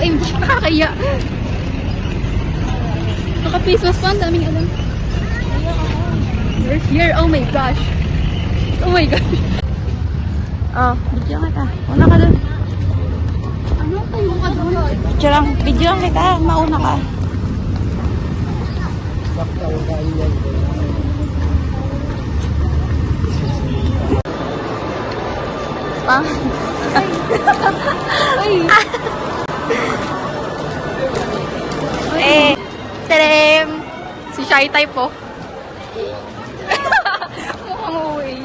OMG, nakakaya. Naka-face mask pa, ang daming alam. We're here, oh my gosh. Oh my gosh. Oh, video kita. Una ka dun. Ano tayo ka doon? Video kita. Mauna ka. Pang. Eh, terem. Si Shy type po. Mukhang uwi.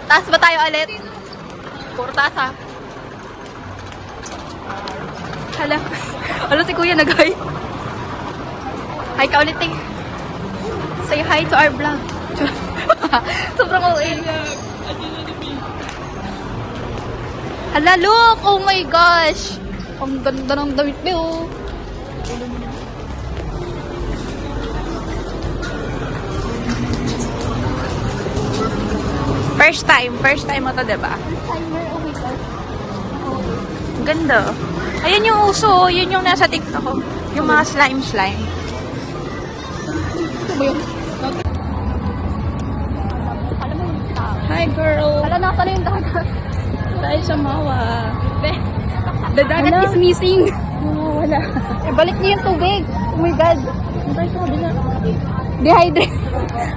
Taas ba tayo ulit? Puro taas ha. Hala. Hala si kuya nag-hi. Hi ka ulit eh. Say hi to our vlog. Sobrang uwi. Hala, look! Oh my gosh! Ang ganda ng damit mo. First time mo to, diba? Timer, oh my gosh. Ganda. Ayan yung uso, yun yung nasa TikTok ko. Yung mga slime. Ito ba yun? Alam mo yung tao. Hi, girl. Hala, nasa na yung dagat. Tayo sa Mawa. The dagat is missing. Wala. Eh, balik niyo yung tubig. Oh my God. Tayo sa kabila. Dehydrate.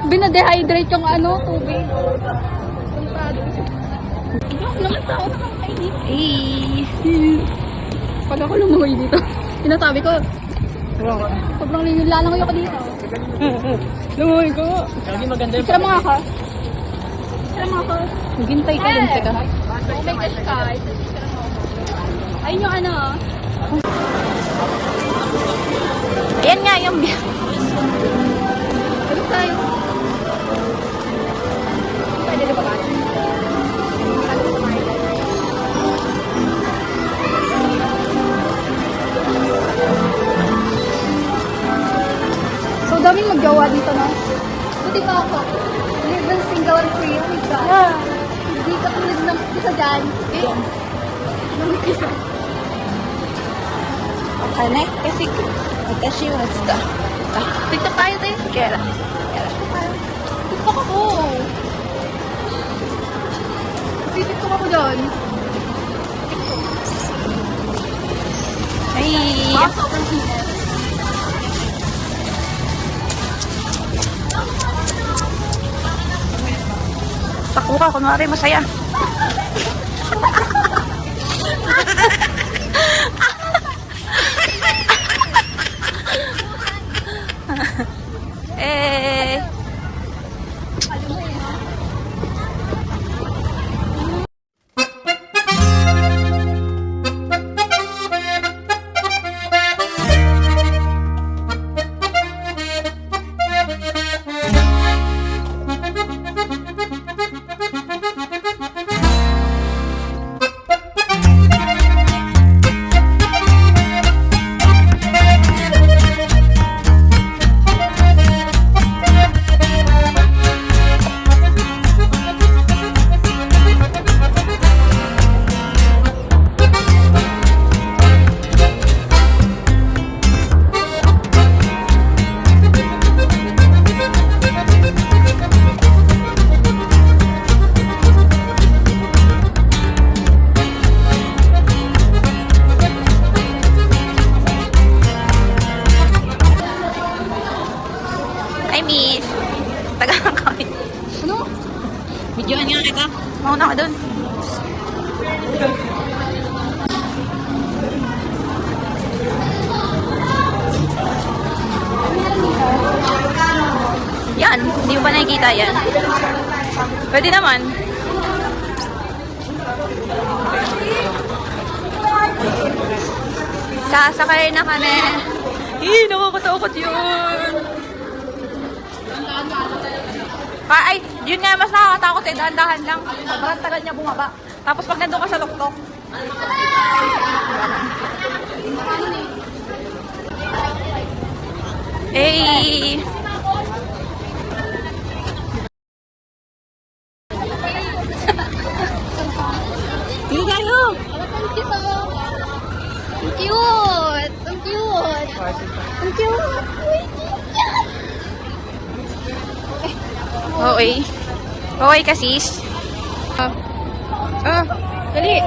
Bina-dehydrate yung tubig. Yung naman tao nakakainit. Pag ako lumuhoy dito, sinasabi ko, sobrang lalangoy ako dito. Lumuhay ko. Lagi maganda Sira mga ka. Gintay ka. Oh my gosh, guys. Ayun yung Ayan nga yung Ano tayo? Pwede na ba ba? So, daming maggawa dito, no? Buti pa ako. Live and single and free. Oh my God. Yeah. Hindi ka tulad ng isa dyan. Kanek kasi watashi wa tsuka. TikTok tayo, te. Kera. TikTok ako. TikTok ako dyan. Ay. Sobrang init. Takbo ka, kunwari masaya. Eh. Miss. Taga ka. Ano? Videoan nga kita. Mauna ka dun. Yan. Hindi mo ba nakikita yan? Pwede naman. Sasakay na kami. Nakakatakot yun. Ay, yun nga, mas nakakatakot eh. Dahan-dahan lang. Sobrang tagal niya bumaba. Tapos pag nandun ka sa tuktok. Hey! Dito tayo! Ang cute! Ang cute! Ang cute! Okay. Okay ka, sis. Dali.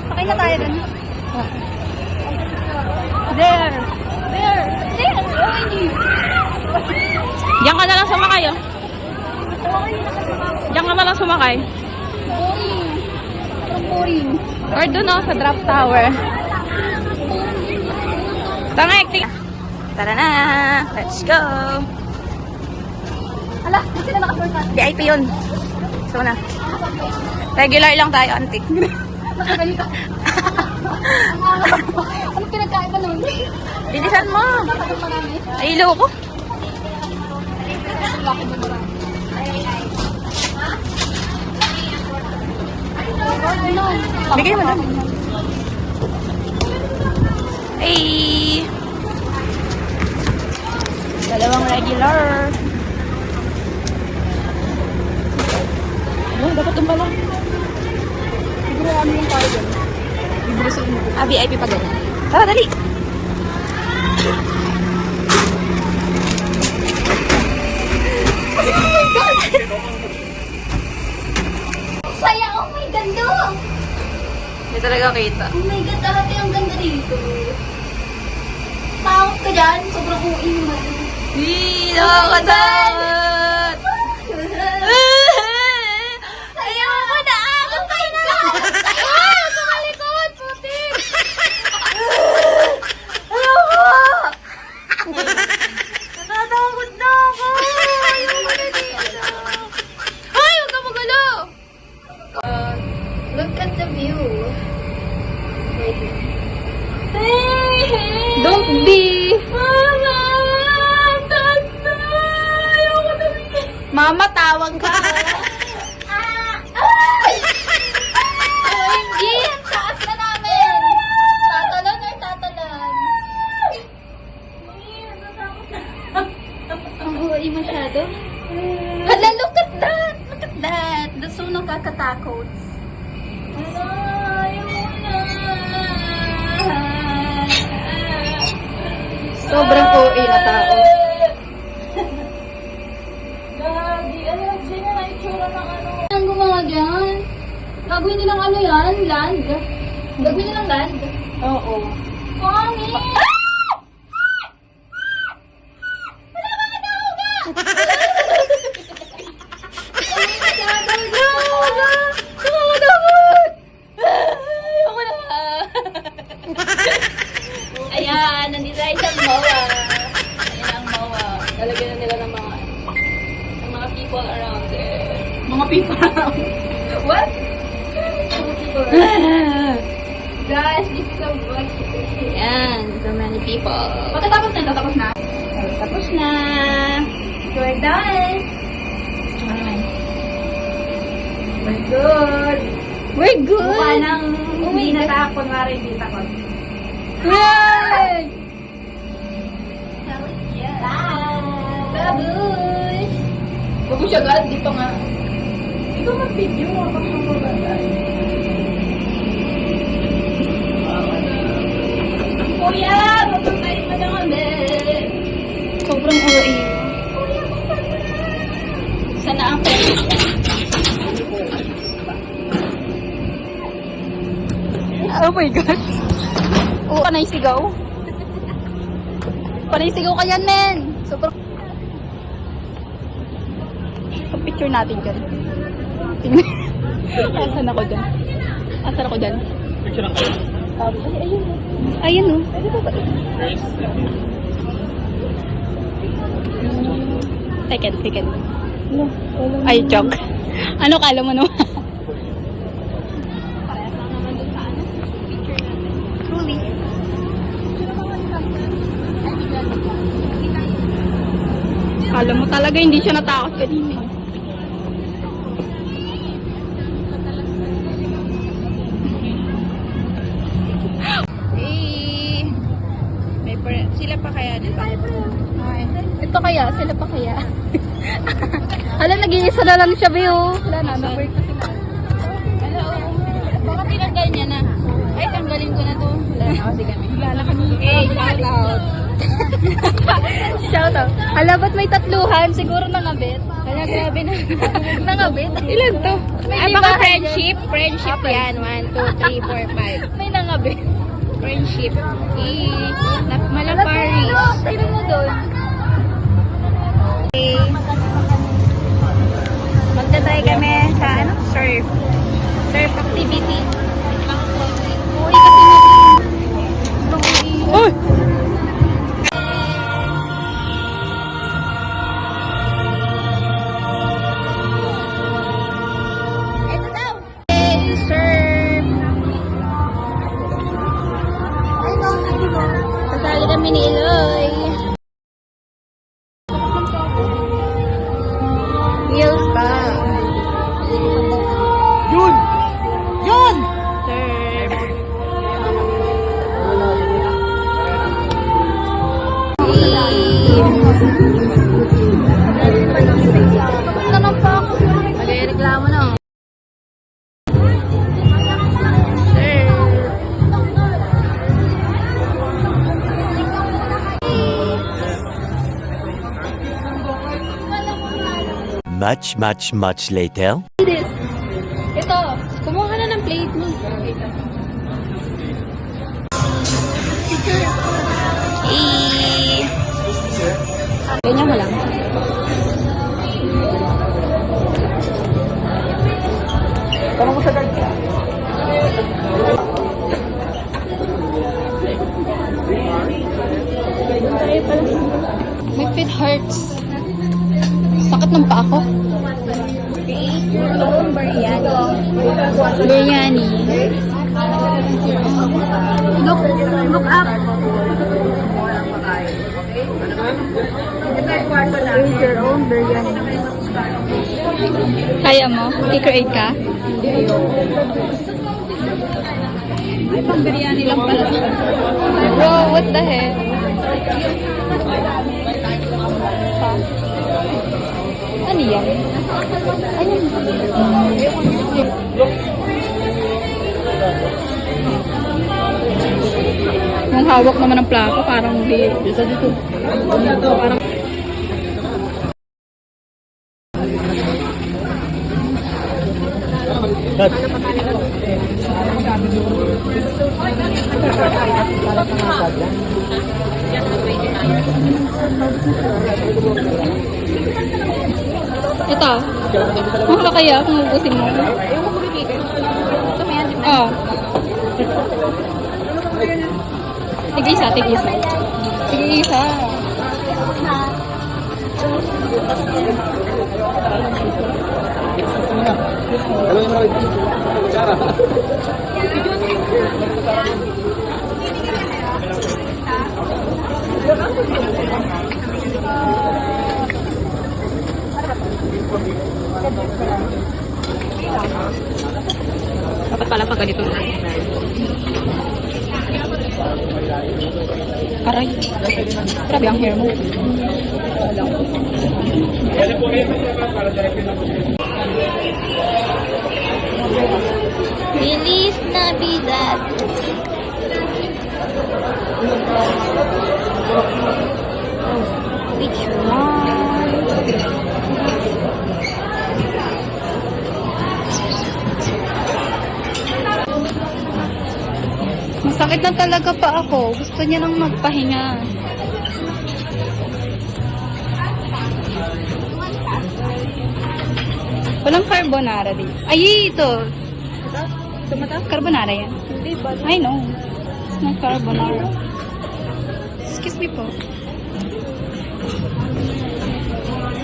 Sakay na tayo dun. There! There! There! Diyan ka na lang sumakay, oh. Diyan ka na lang sumakay. Boring! Ang boring. Or doon, oh, sa drop tower. Tama, acting. Tara na. Let's go. Hala, hindi sila naka-shortcut. VIP yun. So na. Regular lang tayo, auntie. Nakaganito. Ang angas ko. Anong pinagkaiba nun? Bilisan mo. Nakatong marami. Ay, loko. Laki mo marami. Bigay mo na. Ay. Dalawang regular. Oh, dapat doon pala. Siguro ano yung tayo dun? Libre sa inyo. VIP pa doon. Tara, dali. Saya! Oh my ganda! Hindi talaga kita. Oh my god, ate, ang ganda dito. Takot ka dyan. Sobrang uwi naman. Nakakatakot! Ayaw mo na! Oh my god! Ayaw! Tumalikod! Puti! Natatakot na ako! Ayaw mo na dito! Ay! Huwag ka magulo! Look at the view. Don't be! Mama! Tanda! Ayaw ko na Mama, tawag ka. OMG! Ang taas na namin! Tatalon or tatalan? Ang uwi masyado. Hala, look at that! Look at that! That's so nakakatakot. Sobrang OA na tao. Gagi, alam, sino na itsura ng ano? Ang gumawa dyan? Gagawin nilang ano yan? Land? Gagawin nilang land? Oo. Mami! Ayan, nandito tayo sa MOA. Ayan ang MOA. Lalagyan na nila ng mga people around there. Mga people around. What? Guys, this is so much. Ayan, so many people. Pagkatapos na, tatapos na. Tapos na. We're done. We're good. We're good. Mukha nang Oh my hindi na God. takot nga rin dito ko. Yay! Babush! Babush agad, di pa nga. Di ba mag-video mo kapag magagad? Kuya, magpapay mo na kami. Sobrang OA. Sana ang pwede siya. Oh my God. Oh, panay sigaw. Panay sigaw ka yan, men. Super. Picture natin dyan. Tingnan. Asan ako dyan? Asan ako dyan? Picture lang kayo. Ayun oh. Second. Ay, joke. Ano kala mo naman? Truly. Kala mo talaga hindi siya natakot kanina. Hey! Sila pa kaya dito? Ay, ito kaya, sila pa kaya. Alam, nag-iisa na lang siya, Bio. Wala na, na-work na sila. Kasi kami. Okay, shout out. Shout out. Hala, ba't may tatluhan? Siguro nangabit. Wala, grabe na. Nangabit? Ilan to? May Ay, limahan baka yan. friendship. Friendship yan. 1, 2, 3, 4, 5. May nangabit. Friendship. Hala, Malaparis. tignan mo doon. Okay. Magta-try kami sa surf. Surf activity. Uy, kasi Uy! Ito daw! Okay, surf! Kasali kami ni Eloy. Wheels pa. Yun! Yun! Surf. tanong pa ako. Magreklamo na. Surf. Much later. Ito, kumuha ka na ng plate mo. Ganyan mo lang. My feet hurts. Sakit ng paa ko. Biryani. Look up. Create your own biryani. Kaya mo? I-create ka? Ay, pang biryani lang pala. Bro, what the heck? Ano yan? Ayun. Yung hawak naman ng plato, parang hindi. Parang Ito. Mahal kaya kung ubusin mo. ito may yan. Oo. Tig-isa, tig-isa. Tig-isa. Dapat pala pag ganito. Aray. Grabe ang hair mo. Feliz Navidad. Which Masakit na talaga pa ako. Gusto niya nang magpahinga. Walang carbonara din. Ay, ito. Carbonara yan. I know. It's not carbonara. Excuse me po.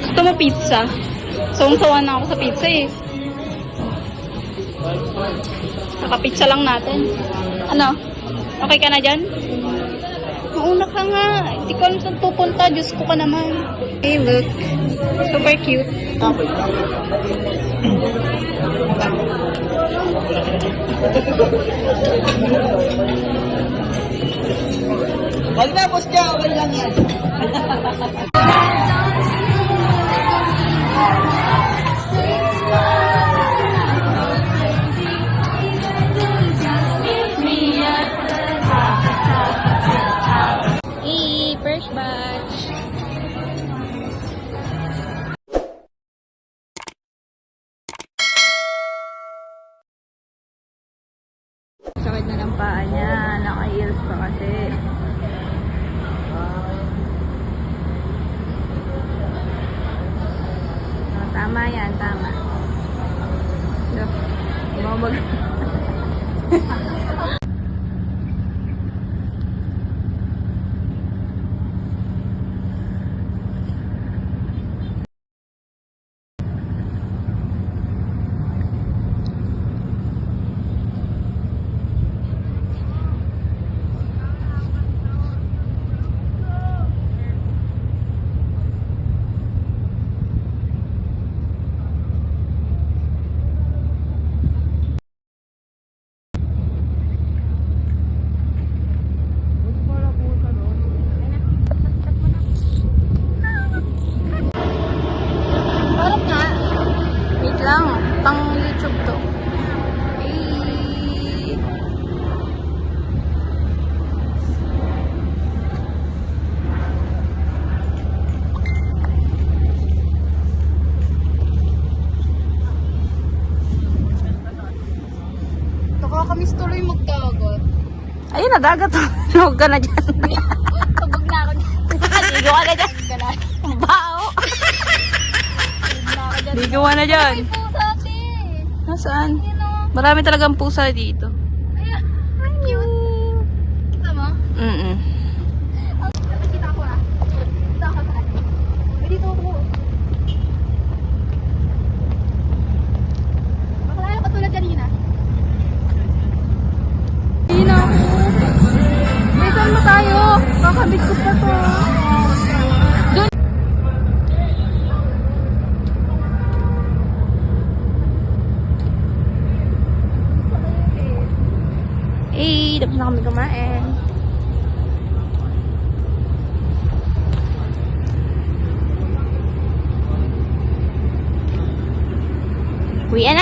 Gusto mo pizza? Sawang-sawa na ako sa pizza eh. Nakapizza lang natin. Ano? Okay ka na dyan? Mauna ka nga. Hindi ko alam saan pupunta. Diyos ko ka naman. Hey, look. Super cute. Wag na, boss niya. Okay lang yan. Naglalakad na ng paa niya. Naka-heels pa kasi. Oh, tama yan, tama. So, bumabag. Parang nga. Wait lang. Pang YouTube to. Eh. Nakakamiss tuloy magdagat. Ayun na, dagat. Huwag ka na dyan. Tubog na ako. Ligo ka na dyan. Bao. Ligo ka na dyan. Pusa ate. Nasaan? Marami talagang pusa dito. Ayan. Ang cute. Kita mo? Mm-mm. Kita ako ah. Kita ako tayo. Dito ako. Bakla ka tulad kanina. Hindi na ako. May saan mo tayo? Kakabit ko pa to. Doon. Eh, dapat na kami kumain. Uwi na.